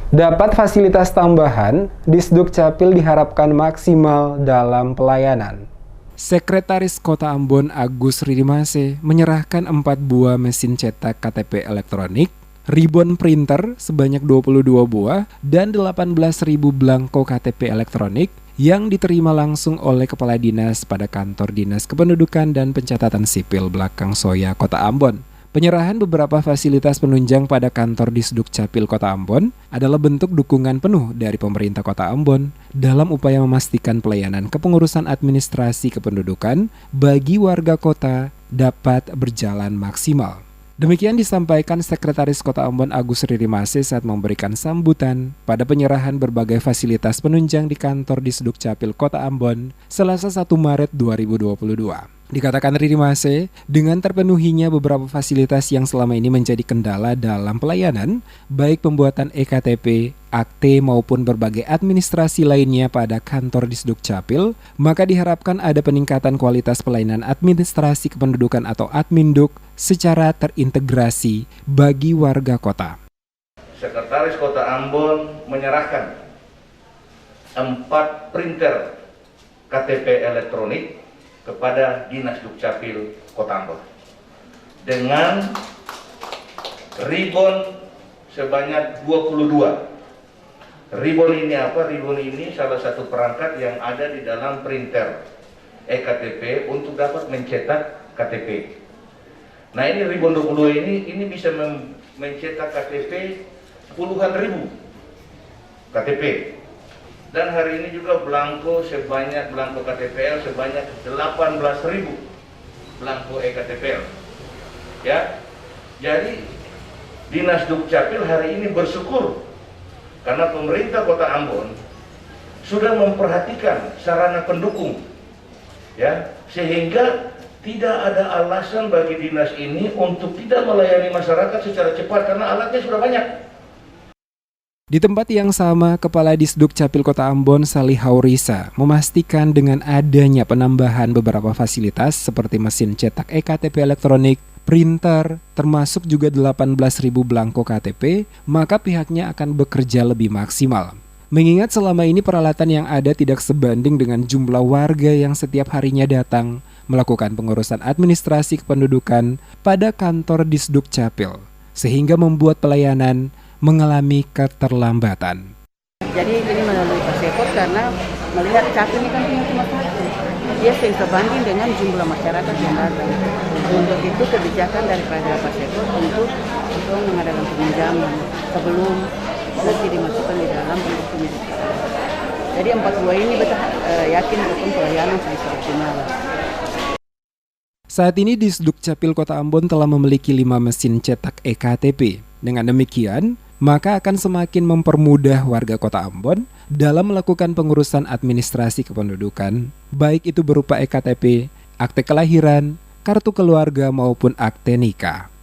Dapat fasilitas tambahan, Disduk Capil diharapkan maksimal dalam pelayanan. Sekretaris Kota Ambon Agus Ridimase menyerahkan 4 buah mesin cetak KTP elektronik, ribbon printer sebanyak 22 buah, dan 18.000 belangko KTP elektronik yang diterima langsung oleh Kepala Dinas pada Kantor Dinas Kependudukan dan Pencatatan Sipil Belakang Soya Kota Ambon. Penyerahan beberapa fasilitas penunjang pada kantor Disduk Capil Kota Ambon adalah bentuk dukungan penuh dari pemerintah Kota Ambon dalam upaya memastikan pelayanan kepengurusan administrasi kependudukan bagi warga kota dapat berjalan maksimal. Demikian disampaikan Sekretaris Kota Ambon Agus Ridimase saat memberikan sambutan pada penyerahan berbagai fasilitas penunjang di kantor Disduk Capil Kota Ambon Selasa 1 Maret 2022. Dikatakan Ridimase, dengan terpenuhinya beberapa fasilitas yang selama ini menjadi kendala dalam pelayanan, baik pembuatan EKTP, akte maupun berbagai administrasi lainnya pada kantor Disduk Capil, maka diharapkan ada peningkatan kualitas pelayanan administrasi kependudukan atau Adminduk secara terintegrasi bagi warga kota. Sekretaris Kota Ambon menyerahkan 4 printer KTP elektronik kepada Dinas Dukcapil Kota Ambon dengan ribbon sebanyak 22. Ribbon ini apa? Ribbon ini salah satu perangkat yang ada di dalam printer EKTP untuk dapat mencetak KTP. Nah, ini ribbon 22 ini bisa mencetak KTP puluhan ribu KTP. Dan hari ini juga belangko KTPL sebanyak 18.000 belangko EKTPL. Ya. Jadi Dinas Dukcapil hari ini bersyukur karena pemerintah Kota Ambon sudah memperhatikan sarana pendukung. Ya, sehingga tidak ada alasan bagi dinas ini untuk tidak melayani masyarakat secara cepat karena alatnya sudah banyak. Di tempat yang sama, Kepala Disduk Capil Kota Ambon Salih Haurisa memastikan dengan adanya penambahan beberapa fasilitas seperti mesin cetak EKTP elektronik, printer, termasuk juga 18.000 belangko KTP, maka pihaknya akan bekerja lebih maksimal. Mengingat selama ini peralatan yang ada tidak sebanding dengan jumlah warga yang setiap harinya datang melakukan pengurusan administrasi kependudukan pada kantor Disduk Capil, sehingga membuat pelayanan mengalami keterlambatan. Jadi ini melalui Paseport karena melihat Capil ini kan punya cuma satu. Dia sebanding dengan jumlah masyarakat yang datang. Untuk itu kebijakan daripada Paseport untuk mengadakan peminjaman sebelum nanti dimasukkan di dalam bentuk penyidikan. Jadi 4 buah ini yakin bahwa pelayanan bisa optimal. Saat ini Disduk Capil Kota Ambon telah memiliki 5 mesin cetak EKTP. Dengan demikian, maka akan semakin mempermudah warga Kota Ambon dalam melakukan pengurusan administrasi kependudukan, baik itu berupa EKTP, akte kelahiran, kartu keluarga maupun akte nikah.